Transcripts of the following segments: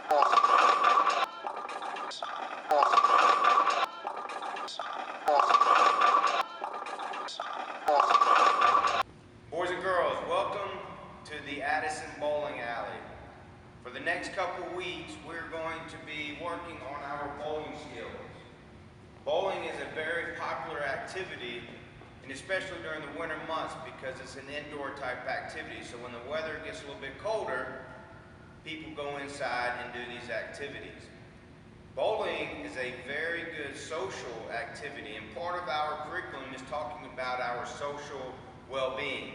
Boys and girls, welcome to the Addison Bowling Alley. For the next couple weeks, we're going to be working on our bowling skills. Bowling is a very popular activity, and especially during the winter months because it's an indoor type activity. So when the weather gets a little bit colder, people go inside and do these activities. Bowling is a very good social activity, and part of our curriculum is talking about our social well-being.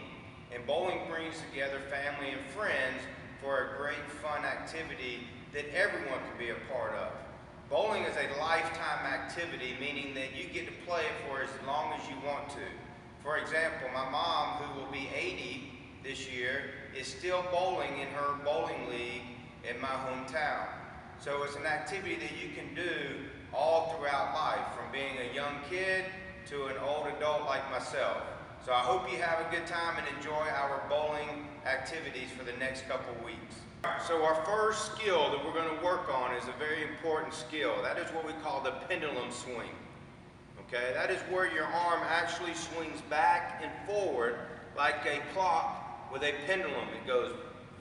And bowling brings together family and friends for a great fun activity that everyone can be a part of. Bowling is a lifetime activity, meaning that you get to play it for as long as you want to. For example, my mom, who will be 80 this year, is still bowling in her bowling league in my hometown. So it's an activity that you can do all throughout life, from being a young kid to an old adult like myself. So I hope you have a good time and enjoy our bowling activities for the next couple weeks. So our first skill that we're going to work on is a very important skill. That is what we call the pendulum swing. Okay, that is where your arm actually swings back and forward like a clock with a pendulum. It goes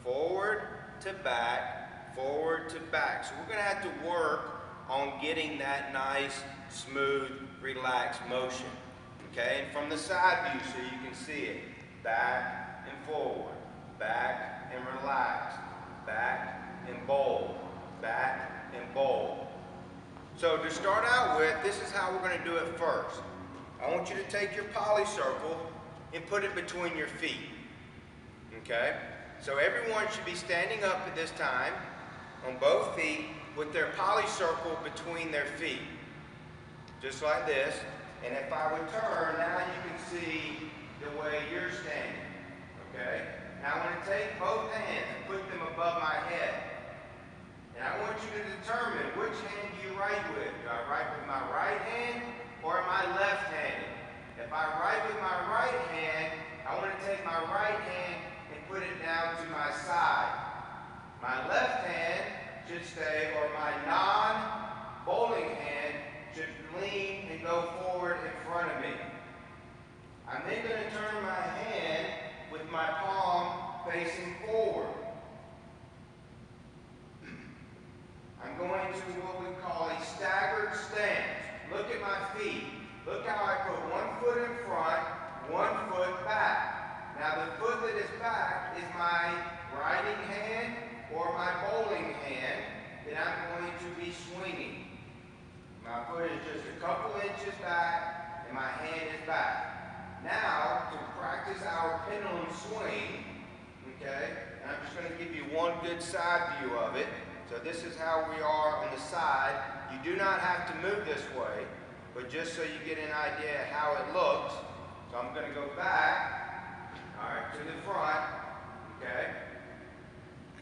forward to back, forward to back. So we're going to have to work on getting that nice, smooth, relaxed motion. Okay, and from the side view so you can see it. Back and forward, back and relax, back and bowl, back and bowl. So to start out with, this is how we're going to do it first. I want you to take your poly circle and put it between your feet. Okay, so everyone should be standing up at this time on both feet with their poly circle between their feet. Just like this. And if I would turn, now you can see the way you're standing, okay? Now I'm going to take both hands and put them above my head. And I want you to determine which hand do you write with. Do I write with my right hand or am I left-handed? If I write with my right hand, I want to take my right hand and put it down to my side. My left hand should stay, or my non-bowling hand should lean and go forward in front of me. I'm then going to turn my hand with my palm facing forward. I'm going to what we call a staggered stance. Look at my feet. Look how I put one foot in front, one foot back. Now the foot that is back is my writing hand or my bowling hand that I'm going to be swinging. My foot is just a couple inches back and my hand is back. Now, to practice our pendulum swing, okay, and I'm just going to give you one good side view of it. So this is how we are on the side. You do not have to move this way, but just so you get an idea how it looks. So I'm going to go back, all right, to the front, okay.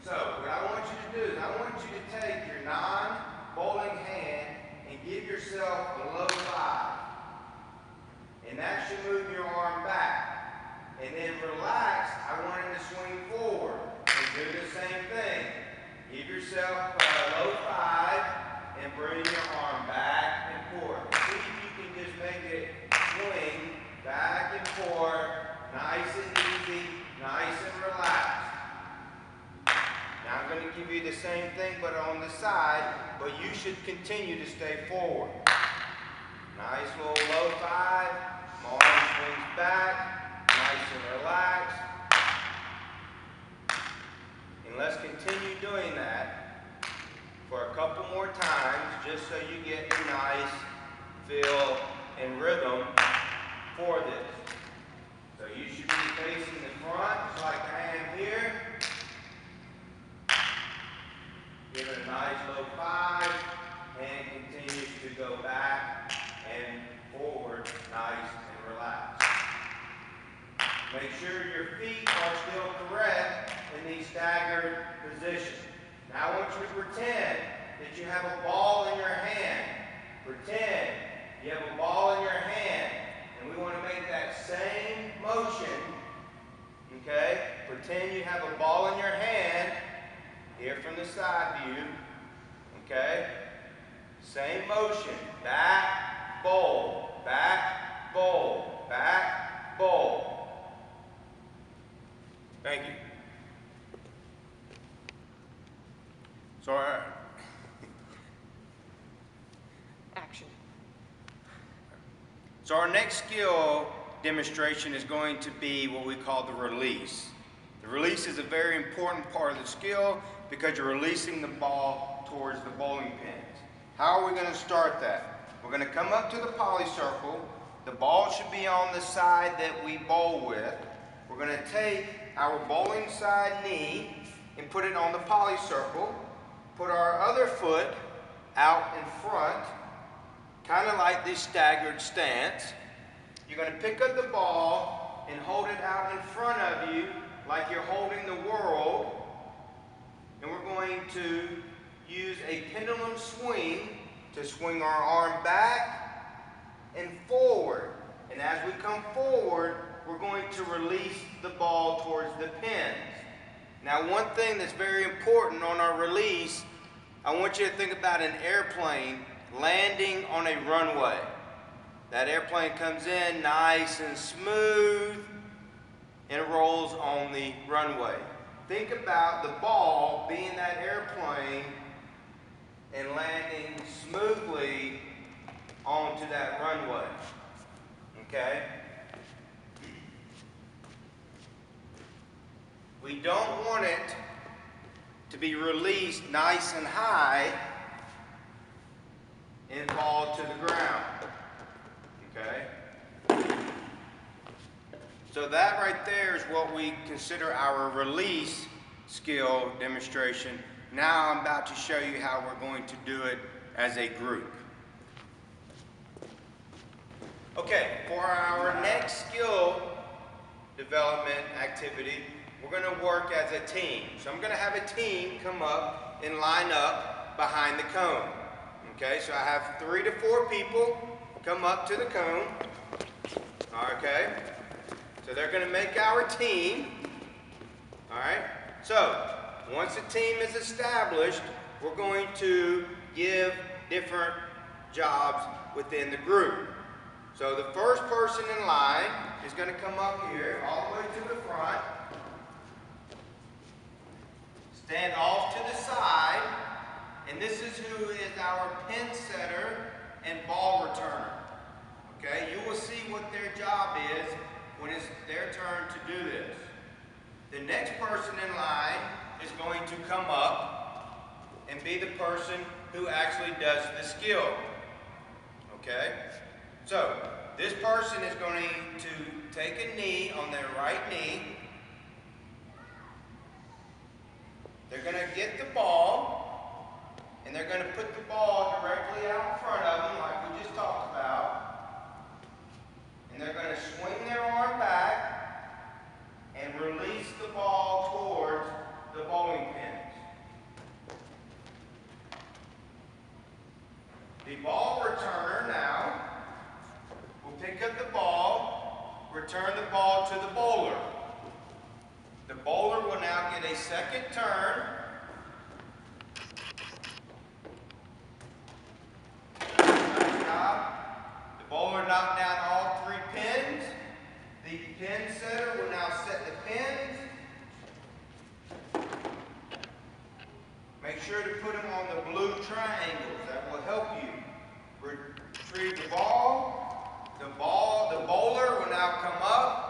So what I want you to do is I want you to take your non-bowling hand and give yourself a low five. And that should move your arm back. And then relax, I want it to swing forward. And do the same thing. Give yourself a low five and bring your arm back and forth. See if you can just make it swing back and forth, nice and easy, nice and relaxed. Now I'm going to give you the same thing but on the side, but you should continue to stay forward. Nice little low five, arm swings back, nice and relaxed. And let's continue doing that for a couple more times just so you get a nice feel and rhythm for this. So you should be facing the front just like I am here. Give it a nice low five, and continues to go back and forward, nice and relaxed. Make sure your feet are still correct in these staggered positions. Now I want you to pretend that you have a ball in your hand. Pretend you have a ball in your hand, and we want to make that same motion, okay? Pretend you have a ball in your hand, here from the side view, Okay? Same motion. Back, bowl, back, bowl, back, bowl. Thank you. So, Action. So our next skill demonstration is going to be what we call the release. The release is a very important part of the skill because you're releasing the ball towards the bowling pins. How are we going to start that? We're going to come up to the poly circle. The ball should be on the side that we bowl with. We're going to take our bowling side knee and put it on the poly circle. Put our other foot out in front, kind of like this staggered stance. You're going to pick up the ball and hold it out in front of you like you're holding the world. And we're going to use a pendulum swing to swing our arm back and forward. And as we come forward, we're going to release the ball towards the pins. Now, one thing that's very important on our release, I want you to think about an airplane landing on a runway. That airplane comes in nice and smooth and rolls on the runway. Think about the ball being that airplane and landing smoothly onto that runway. Okay? We don't want it to be released nice and high and fall to the ground. Okay? So that right there is what we consider our release skill demonstration. Now I'm about to show you how we're going to do it as a group. Okay, for our next skill development activity, we're going to work as a team. So I'm going to have a team come up and line up behind the cone. Okay, so I have 3 to 4 people come up to the cone. Okay, so they're going to make our team. All right, so once the team is established, we're going to give different jobs within the group. So the first person in line is going to come up here all the way to the front. Stand off to the side, and this is who is our pin setter and ball returner. Okay, you will see what their job is when it's their turn to do this. The next person in line is going to come up and be the person who actually does the skill. Okay, so this person is going to take a knee on their right knee. They're going to get the ball, and they're going to put the ball directly out in front of them, like we just talked about. And they're going to swing their arm back and release the ball towards the bowling pins. The ball returner now will pick up the ball, return the ball to the bowler. The bowler will now get a second turn. Nice job. The bowler knocked down all 3 pins. The pin setter will now set the pins. Make sure to put them on the blue triangles. That will help you retrieve the ball. The bowler will now come up.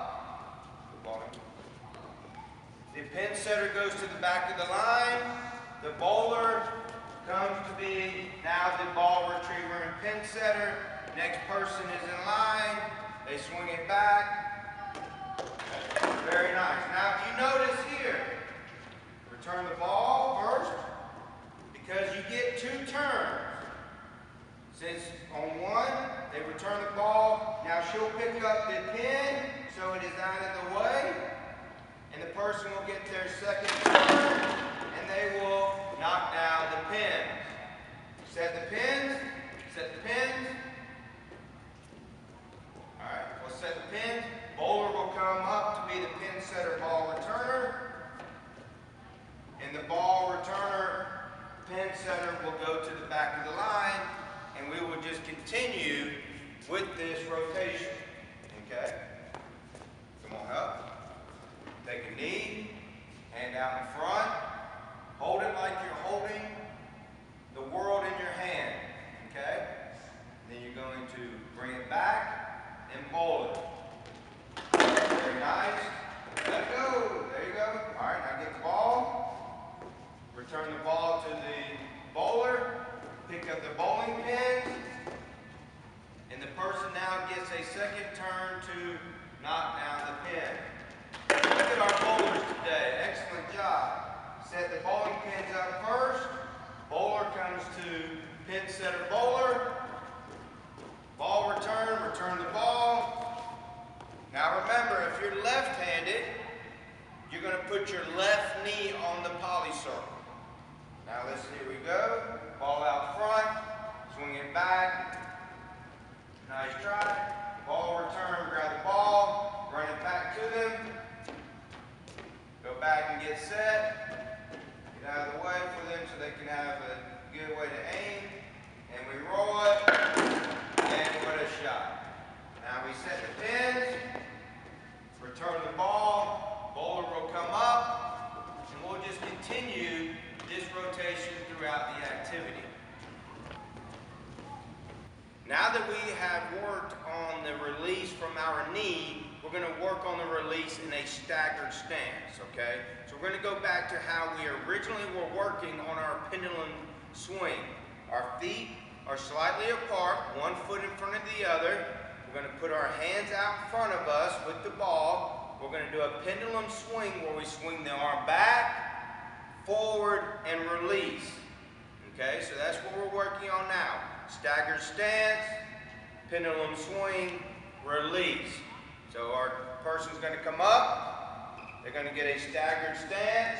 The pin setter goes to the back of the line. The bowler comes to be now the ball retriever and pin setter. Next person is in line. They swing it back. Very nice. Now if you notice here, return the ball first because you get 2 turns. Since on one, they return the ball. Now she'll pick up the pin so it is out of the way. And the person will get their second turn, and they will knock down the pins. Set the pins, set the pins. All right, we'll set the pins. Bowler will come up to be the pin setter ball returner. And the ball returner, pin setter will go to out in front. Hold it like you're holding the world in your hand, okay? Then you're going to bring it back and bowl it. Very nice. Let it go. There you go. All right, now get the ball. Return the ball to the bowler. Pick up the bowling pins. And the person now gets a second turn to knock down the pin. Look at our bowlers today. Excellent job. Set the bowling pins up first. Bowler comes to pin setter bowler. Ball return, return the ball. Now remember, if you're left-handed, you're going to put your left knee on the poly circle. Now listen, here we go. Ball out front, swing it back. Nice try. Ball return, grab the ball, run it back to them. Go back and get set. Get out of the way for them so they can have a good way to aim. And we roll it, and what a shot. Now we set the pins, return the ball, bowler will come up, and we'll just continue this rotation throughout the activity. Now that we have worked on the release from our knee, we're going to work on the release in a staggered stance, okay? So we're going to go back to how we originally were working on our pendulum swing. Our feet are slightly apart, one foot in front of the other. We're going to put our hands out in front of us with the ball. We're going to do a pendulum swing where we swing the arm back, forward, and release. Okay, so that's what we're working on now. Staggered stance, pendulum swing, release. So our person's going to come up. They're going to get a staggered stance.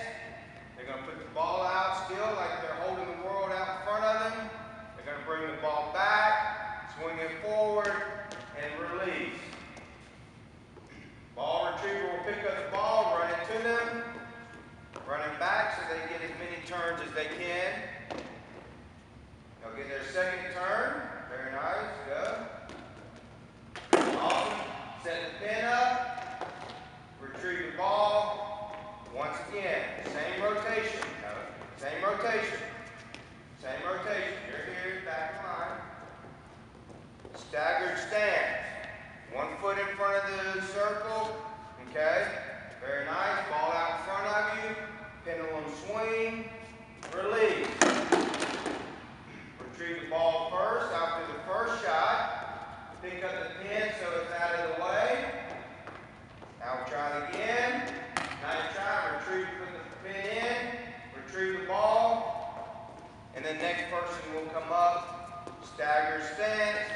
They're going to put the ball out still like they're holding the world out in front of them. They're going to bring the ball back, swing it forward, and release. Ball retriever will pick up the ball, run it to them, run it back so they get as many turns as they can. They'll get their second turn. Very nice. Go. Awesome. Set the pin up. Retrieve the ball. Once again, same rotation. Same rotation. Same rotation. You're here, back in line. Staggered stance. One foot in front of the circle. Okay. Very nice. Ball out in front of you. Pendulum swing. Release. Retrieve the ball first after the first shot. Pick up the pin so it's out of the way. Now we'll try it again. Nice try. Retrieve, put the pin in. Retrieve the ball. And then next person will come up. Stagger stance.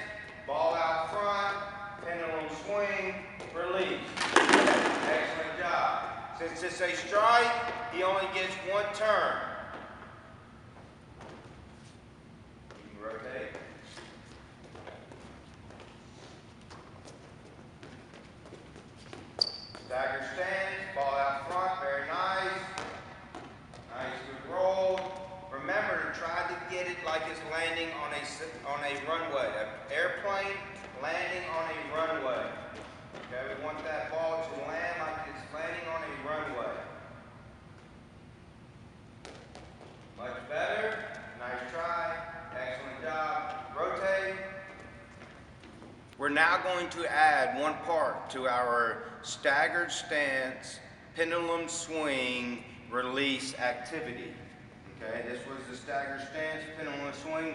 Ball out front. Pendulum swing. Release. Excellent job. Since it's a strike, he only gets one turn. Rotate. Stagger stance, ball out front, very nice. Nice, good roll. Remember to try to get it like it's landing on a runway. An airplane landing on a runway. Okay, we want that ball to land like it's landing on a runway. Much better. Nice try. Excellent job. Rotate. We're now going to add one part to our staggered stance, pendulum swing, release activity. Okay, this was the staggered stance, pendulum swing,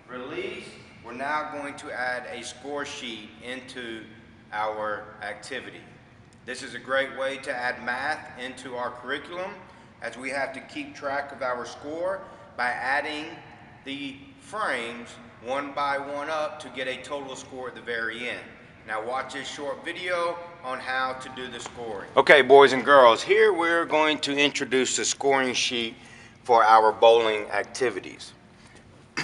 release. We're now going to add a score sheet into our activity. This is a great way to add math into our curriculum, as we have to keep track of our score by adding the frames one by one up to get a total score at the very end. Now watch this short video on how to do the scoring. Okay, boys and girls, here we're going to introduce the scoring sheet for our bowling activities.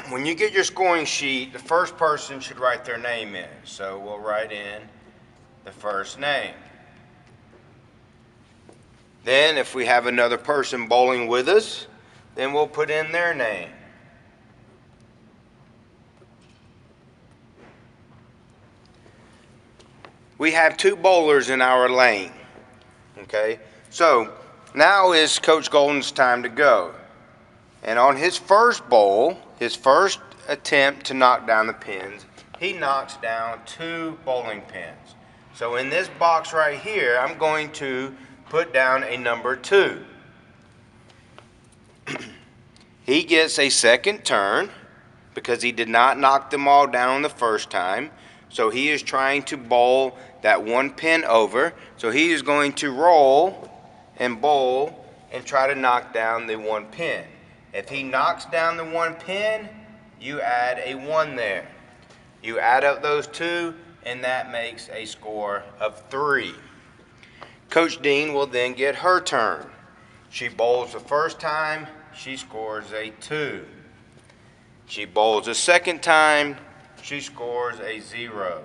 When you get your scoring sheet, the first person should write their name in. So we'll write in the first name. Then if we have another person bowling with us, then we'll put in their name. We have two bowlers in our lane, okay? So Now is Coach Golden's time to go. And on his first bowl, his first attempt to knock down the pins, he knocks down 2 bowling pins. So in this box right here, I'm going to put down a number 2. He gets a second turn because he did not knock them all down the first time. So he is trying to bowl that 1 pin over. So he is going to roll and bowl and try to knock down the 1 pin. If he knocks down the 1 pin, you add a 1 there. You add up those 2, and that makes a score of 3. Coach Dean will then get her turn. She bowls the first time, she scores a 2. She bowls the second time, she scores a 0.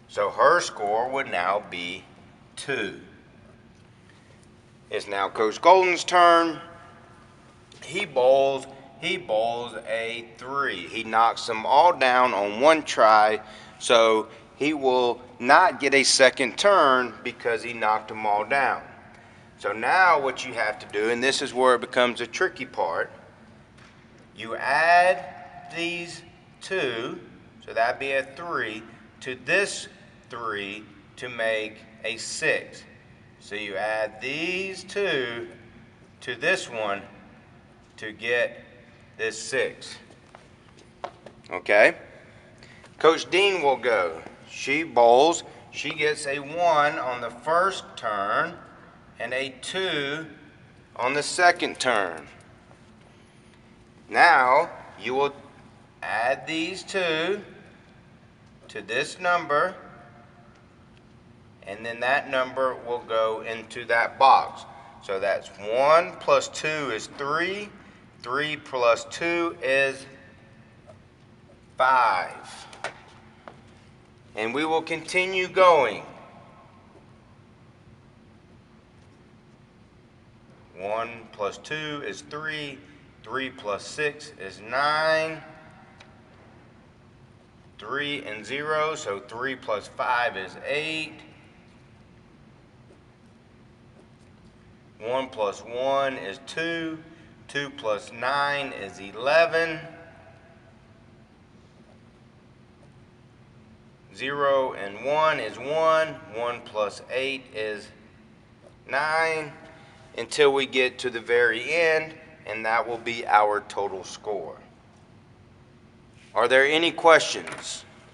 So her score would now be 2. It's now Coach Golden's turn. He bowls a 3. He knocks them all down on 1 try, so he will not get a second turn because he knocked them all down. So now what you have to do, and this is where it becomes a tricky part, you add these 2, so that'd be a 3, to this 3 to make a 6. So you add these 2 to this one to get this 6. Okay? Coach Dean will go. She bowls. She gets a 1 on the first turn and a 2 on the second turn. Now you will add these 2 to this number, and then that number will go into that box. So that's 1 plus 2 is 3. 3 plus 2 is 5. And we will continue going. 1 plus 2 is 3. 3 plus 6 is 9. 3 and 0, so 3 plus 5 is 8. 1 plus 1 is 2. 2 plus 9 is 11. 0 and 1 is 1. 1 plus 8 is 9. Until we get to the very end, and that will be our total score. Are there any questions?